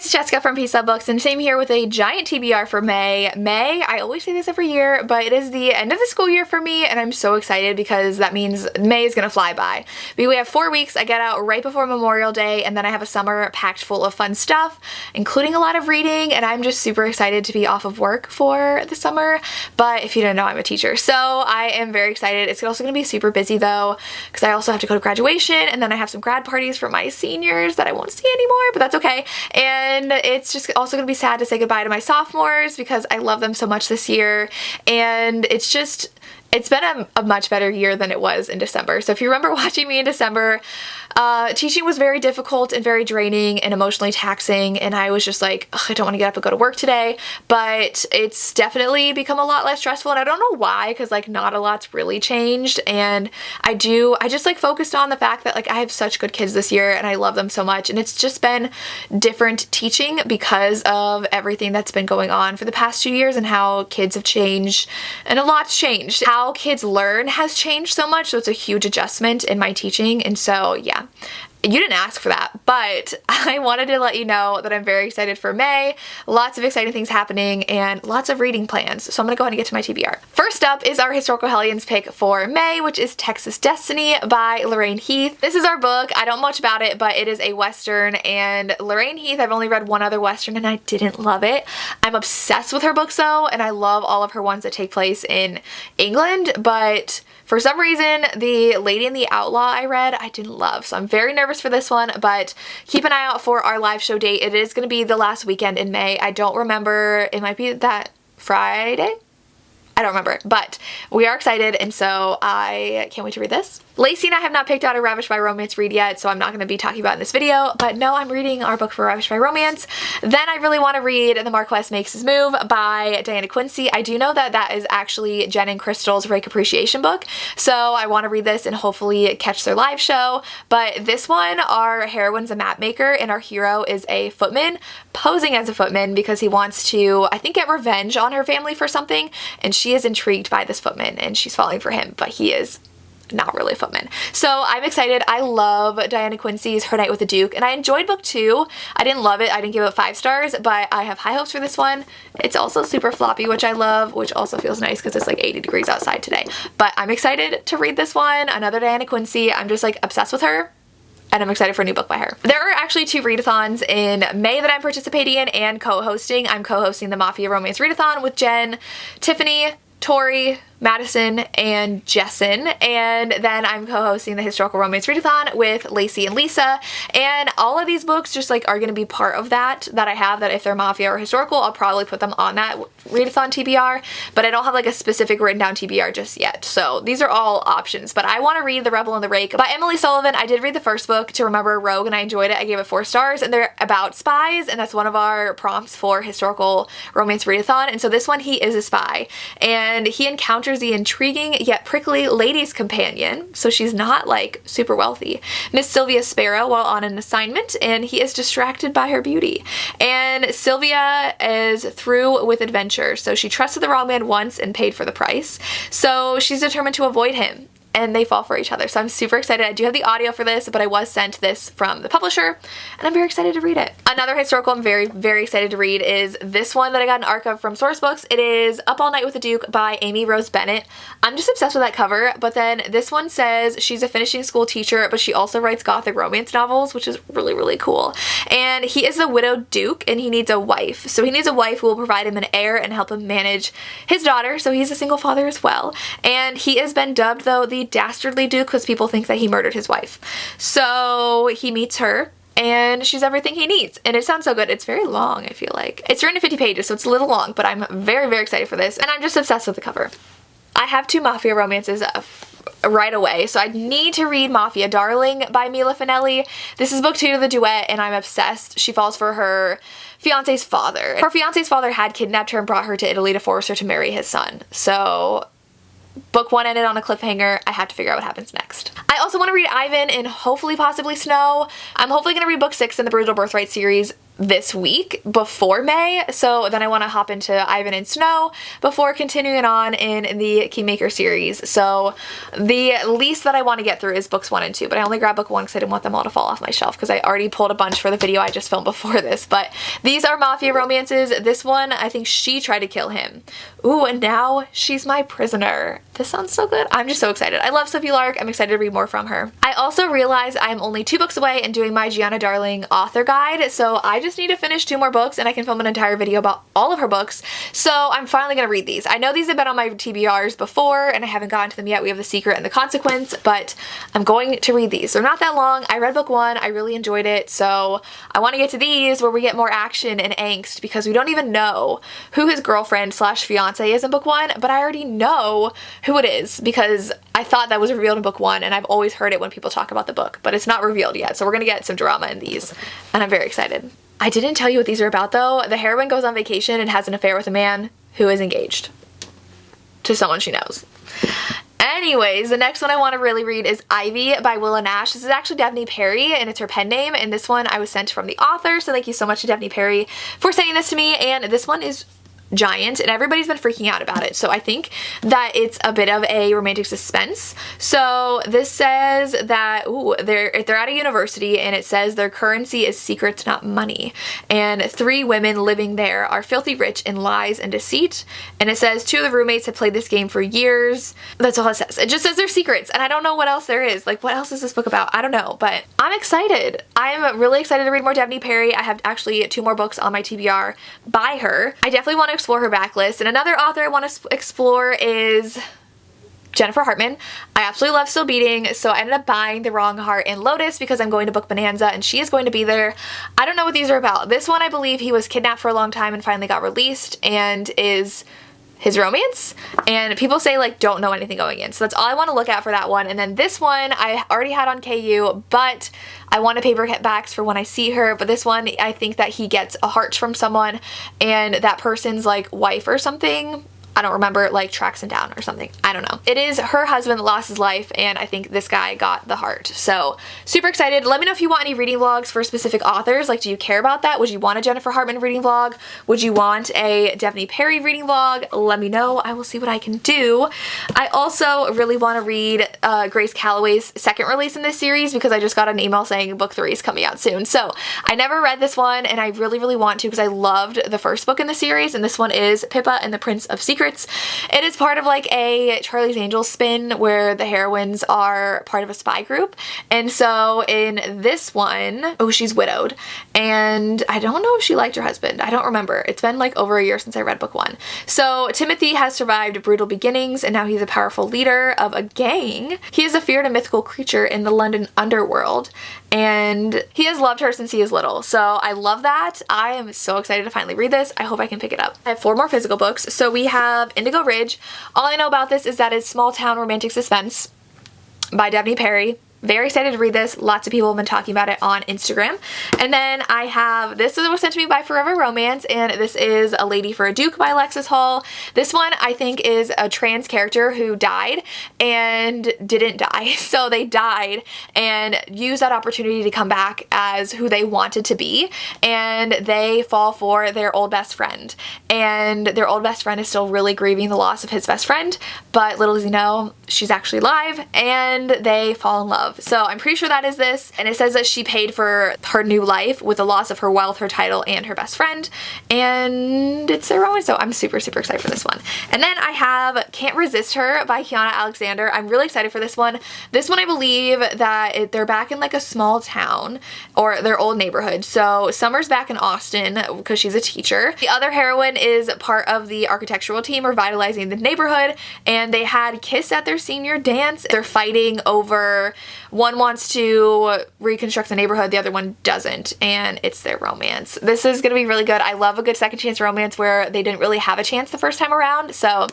it's Jessica from Peace Love Books, and same here with a giant TBR for May. May, I always say this every year, but it is the end of the school year for me, and I'm so excited because that means May is gonna fly by. We have 4 weeks. I get out right before Memorial Day, and then I have a summer packed full of fun stuff, including a lot of reading, and I'm just super excited to be off of work for the summer. But if you didn't know, I'm a teacher, so I am very excited. It's also gonna be super busy though, because I also have to go to graduation, and then I have some grad parties for my seniors that I won't see anymore, but that's okay. And it's just also gonna be sad to say goodbye to my sophomores because I love them so much this year, and it's been a much better year than it was in December. So if you remember watching me in December, teaching was very difficult and very draining and emotionally taxing, and I was just like, I don't want to get up and go to work today. But it's definitely become a lot less stressful, and I don't know why, because like not a lot's really changed. And I just like focused on the fact that like I have such good kids this year and I love them so much, and it's just been different teaching because of everything that's been going on for the past 2 years and how kids have changed, and a lot's changed. How kids learn has changed so much, so it's a huge adjustment in my teaching. And so yeah, you didn't ask for that, but I wanted to let you know that I'm very excited for May. Lots of exciting things happening and lots of reading plans. So I'm gonna go ahead and get to my TBR. First up is our Historical Hellions pick for May, which is Texas Destiny by Lorraine Heath. This is our book. I don't know much about it, but it is a Western, and Lorraine Heath, I've only read one other Western and I didn't love it. I'm obsessed with her books though, and I love all of her ones that take place in England, but for some reason, the Lady and the Outlaw I read, I didn't love. So I'm very nervous for this one, but keep an eye out for our live show date. It is going to be the last weekend in May. I don't remember. It might be that Friday? I don't remember, but we are excited, and so I can't wait to read this. Lacey and I have not picked out a Ravished by Romance read yet, so I'm not going to be talking about it in this video, but no, I'm reading our book for Ravished by Romance. Then I really want to read The Marquess Makes His Move by Diana Quincy. I do know that that is actually Jen and Crystal's Rake Appreciation book, so I want to read this and hopefully catch their live show. But this one, our heroine's a map maker, and our hero is a footman, posing as a footman because he wants to, I think, get revenge on her family for something, and she is intrigued by this footman, and she's falling for him, but he is not really a footman. So I'm excited. I love Diana Quincy's Her Night with the Duke, and I enjoyed book 2. I didn't love it. I didn't give it 5 stars, but I have high hopes for this one. It's also super floppy, which I love, which also feels nice because it's like 80 degrees outside today. But I'm excited to read this one. Another Diana Quincy. I'm just like obsessed with her, and I'm excited for a new book by her. There are actually 2 Readathons in May that I'm participating in and co-hosting. I'm co-hosting the Mafia Romance Readathon with Jen, Tiffany, Tori, Madison, and Jessen, and then I'm co-hosting the Historical Romance Readathon with Lacey and Lisa, and all of these books just like are going to be part of that I have, that if they're Mafia or Historical, I'll probably put them on that Readathon TBR, but I don't have like a specific written down TBR just yet, so these are all options. But I want to read The Rebel and the Rake by Emily Sullivan. I did read the first book, To Remember a Rogue, and I enjoyed it. I gave it 4 stars, and they're about spies, and that's one of our prompts for Historical Romance Readathon, and so this one, he is a spy, and he encounters the intriguing yet prickly lady's companion, so she's not like super wealthy, Miss Sylvia Sparrow, while on an assignment, and he is distracted by her beauty. And Sylvia is through with adventure, so she trusted the wrong man once and paid for the price, so she's determined to avoid him, and they fall for each other. So I'm super excited. I do have the audio for this, but I was sent this from the publisher, and I'm very excited to read it. Another historical I'm very, very excited to read is this one that I got an ARC of from Sourcebooks. It is Up All Night with the Duke by Amy Rose Bennett. I'm just obsessed with that cover, but then this one says she's a finishing school teacher, but she also writes gothic romance novels, which is really, really cool. And he is the widowed duke, and he needs a wife. So he needs a wife who will provide him an heir and help him manage his daughter, so he's a single father as well. And he has been dubbed, though, the dastardly duke because people think that he murdered his wife. So he meets her, and she's everything he needs, and it sounds so good. It's very long, I feel like. It's written in 50 pages, so it's a little long, but I'm very, very excited for this, and I'm just obsessed with the cover. I have 2 Mafia romances right away, so I need to read Mafia Darling by Mila Finelli. This is book 2 of the duet, and I'm obsessed. She falls for her fiance's father. Her fiance's father had kidnapped her and brought her to Italy to force her to marry his son. So book 1 ended on a cliffhanger. I have to figure out what happens next. I also want to read Ivan and hopefully possibly Snow. I'm hopefully going to read book 6 in the Brutal Birthright series this week before May, so then I want to hop into Ivan and Snow before continuing on in the Kingmaker series. So the least that I want to get through is books 1 and 2, but I only grabbed book 1 because I didn't want them all to fall off my shelf because I already pulled a bunch for the video I just filmed before this. But these are Mafia romances. This one, I think she tried to kill him. Ooh, and now she's my prisoner. This sounds so good. I'm just so excited. I love Sophie Lark. I'm excited to read more from her. I also realized I'm only 2 books away and doing my Gianna Darling author guide, so I just need to finish 2 more books and I can film an entire video about all of her books. So I'm finally gonna read these. I know these have been on my TBRs before and I haven't gotten to them yet. We have The Secret and The Consequence, but I'm going to read these. They're not that long. I read book 1. I really enjoyed it, so I want to get to these where we get more action and angst because we don't even know who his girlfriend slash fiance is in book 1, but I already know who it is because I thought that was revealed in book 1 and I've always heard it when people talk about the book, but it's not revealed yet, so we're gonna get some drama in these and I'm very excited. I didn't tell you what these are about though. The heroine goes on vacation and has an affair with a man who is engaged to someone she knows. Anyways, the next one I want to really read is Ivy by Willa Nash. This is actually Daphne Perry and it's her pen name, and this one I was sent from the author, so thank you so much to Daphne Perry for sending this to me. And this one is giant and everybody's been freaking out about it, so I think that it's a bit of a romantic suspense. So this says that they're at a university and it says their currency is secrets, not money, and 3 women living there are filthy rich in lies and deceit, and it says 2 of the roommates have played this game for years. That's all it says. It just says they're secrets and I don't know what else there is. Like, what else is this book about? I don't know, but I'm excited. I'm really excited to read more Daphne Perry. I have actually 2 more books on my TBR by her. I definitely want to explore her backlist. And another author I want to explore is Jennifer Hartman. I absolutely love Still Beating, so I ended up buying The Wrong Heart and Lotus because I'm going to Book Bonanza and she is going to be there. I don't know what these are about. This one, I believe he was kidnapped for a long time and finally got released and is his romance, and people say like don't know anything going in, so that's all I want to look at for that one. And then this one I already had on KU, but I want to paperbacks for when I see her. But this one, I think that he gets a heart from someone and that person's like wife or something, I don't remember, like tracks him down or something. I don't know. It is her husband that lost his life and I think this guy got the heart. So super excited. Let me know if you want any reading vlogs for specific authors. Like, do you care about that? Would you want a Jennifer Hartman reading vlog? Would you want a Daphne Perry reading vlog? Let me know. I will see what I can do. I also really want to read Grace Calloway's second release in this series because I just got an email saying book 3 is coming out soon. So I never read this one and I really want to because I loved the first book in the series, and this one is Pippa and the Prince of Secrets. It is part of like a Charlie's Angels spin where the heroines are part of a spy group, and so in this one, she's widowed and I don't know if she liked her husband. I don't remember. It's been like over a year since I read book 1. So Timothy has survived brutal beginnings and now he's a powerful leader of a gang. He is a feared and mythical creature in the London underworld and he has loved her since he is little. So I love that. I am so excited to finally read this. I hope I can pick it up. I have 4 more physical books. So we have Indigo Ridge. All I know about this is that it's small town romantic suspense by Daphne Perry. Very excited to read this. Lots of people have been talking about it on Instagram. And then I have, this was sent to me by Forever Romance, and this is A Lady for a Duke by Alexis Hall. This one I think is a trans character who died and didn't die. So they died and used that opportunity to come back as who they wanted to be, and they fall for their old best friend. And their old best friend is still really grieving the loss of his best friend, but little does he know, she's actually alive, and they fall in love. So I'm pretty sure that is this, and it says that she paid for her new life with the loss of her wealth, her title, and her best friend, and it's their own. So I'm super excited for this one. And then I have Can't Resist Her by Kiana Alexander. I'm really excited for this one. This one I believe that they're back in like a small town or their old neighborhood. So Summer's back in Austin because she's a teacher. The other heroine is part of the architectural team revitalizing the neighborhood, and they had Kiss at their senior dance. They're fighting over, one wants to reconstruct the neighborhood, the other one doesn't, and it's their romance. This is gonna be really good. I love a good second chance romance where they didn't really have a chance the first time around, so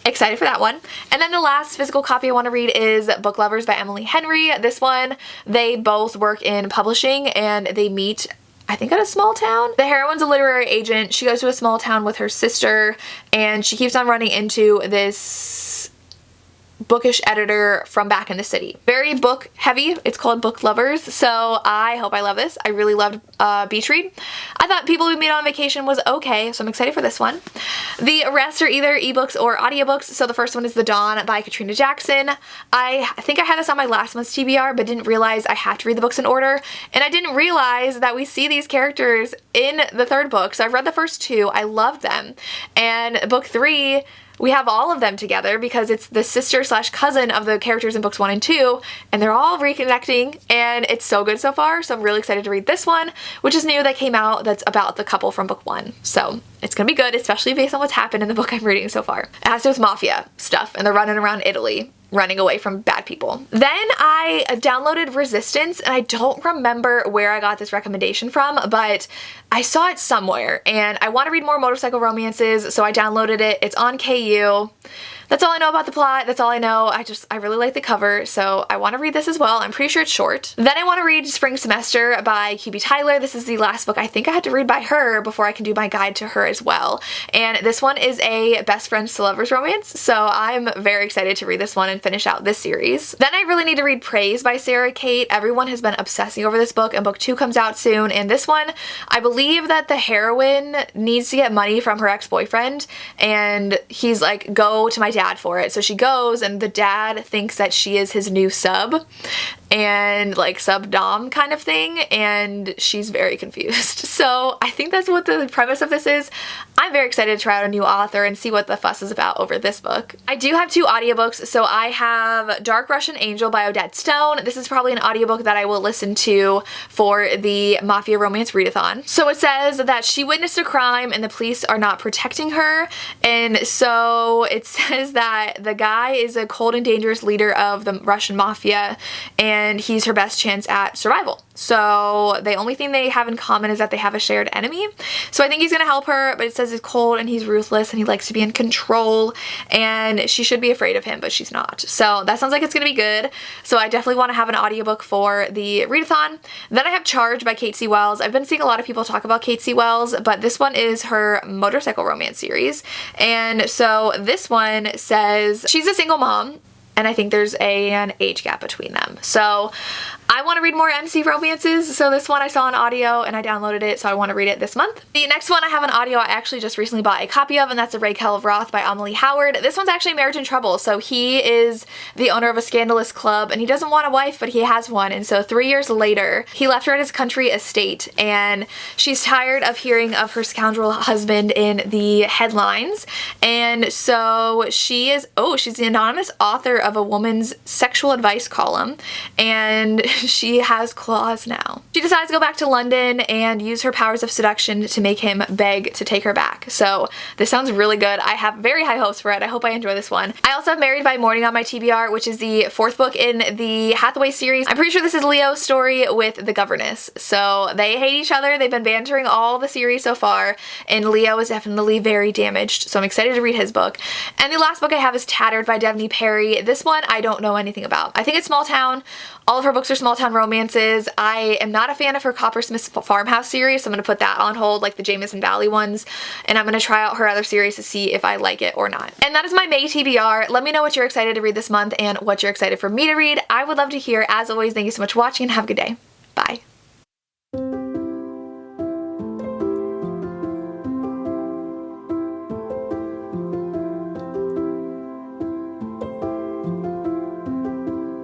excited for that one. And then the last physical copy I want to read is Book Lovers by Emily Henry. This one, they both work in publishing and they meet, I think, at a small town. The heroine's a literary agent. She goes to a small town with her sister and she keeps on running into this bookish editor from back in the city. Very book heavy. It's called Book Lovers, so I hope I love this. I really loved Beach Read. I thought People We Meet on Vacation was okay, so I'm excited for this one. The rest are either ebooks or audiobooks. So the first one is The Dawn by Katrina Jackson. I think I had this on my last month's TBR, but didn't realize I have to read the books in order, and I didn't realize that we see these characters in the third book. So I've read the first two. I loved them, and book 3, we have all of them together because it's the sister slash cousin of the characters in books 1 and 2, and they're all reconnecting, and it's so good so far. So I'm really excited to read this one, which is new, that came out, that's about the couple from book 1. So it's gonna be good, especially based on what's happened in the book I'm reading so far. It has to do with Mafia stuff, and they're running around Italy, running away from bad people. Then I downloaded Resistance, and I don't remember where I got this recommendation from, but I saw it somewhere, and I want to read more motorcycle romances, so I downloaded it. It's on KU. That's all I know about the plot. That's all I know. I really like the cover, so I want to read this as well. I'm pretty sure it's short. Then I want to read Spring Semester by QB Tyler. This is the last book I think I had to read by her before I can do my guide to her as well. And this one is a best friends to lovers romance, so I'm very excited to read this one and finish out this series. Then I really need to read Praise by Sarah Kate. Everyone has been obsessing over this book, and book 2 comes out soon. And this one, I believe that the heroine needs to get money from her ex-boyfriend, and he's like, go to my dad for it. So she goes, and the dad thinks that she is his new sub, and like sub dom kind of thing, and she's very confused. So I think that's what the premise of this is. I'm very excited to try out a new author and see what the fuss is about over this book. I do have 2 audiobooks. So I have Dark Russian Angel by Odette Stone. This is probably an audiobook that I will listen to for the Mafia romance readathon. So it says that she witnessed a crime and the police are not protecting her, and so it says that the guy is a cold and dangerous leader of the Russian mafia, and he's her best chance at survival. So the only thing they have in common is that they have a shared enemy. So I think he's gonna help her, but it says he's cold and he's ruthless and he likes to be in control, and she should be afraid of him, but she's not. So that sounds like it's gonna be good. So I definitely want to have an audiobook for the readathon. Then I have Charge by Kate C. Wells. I've been seeing a lot of people talk about Kate C. Wells, but this one is her motorcycle romance series. And so this one says she's a single mom, and I think there's an age gap between them. So I want to read more MC romances, so this one I saw on audio and I downloaded it, so I want to read it this month. The next one I have on audio I actually just recently bought a copy of, and that's A Raquel of Roth by Amelie Howard. This one's actually Marriage in Trouble. So he is the owner of a scandalous club, and he doesn't want a wife, but he has one. And so 3 years later, he left her at his country estate, and she's tired of hearing of her scoundrel husband in the headlines. And so she's the anonymous author of a woman's sexual advice column, and she has claws now. She decides to go back to London and use her powers of seduction to make him beg to take her back. So this sounds really good. I have very high hopes for it. I hope I enjoy this one. I also have Married by Morning on my TBR, which is the 4th book in the Hathaway series. I'm pretty sure this is Leo's story with the governess. So they hate each other. They've been bantering all the series so far, and Leo is definitely very damaged. So I'm excited to read his book. And the last book I have is Tattered by Devney Perry. This one I don't know anything about. I think it's small town. All of her books are small town romances. I am not a fan of her Coppersmith Farmhouse series, so I'm going to put that on hold, like the Jameson Valley ones, and I'm going to try out her other series to see if I like it or not. And that is my May TBR. Let me know what you're excited to read this month and what you're excited for me to read. I would love to hear. As always, thank you so much for watching, and have a good day. Bye.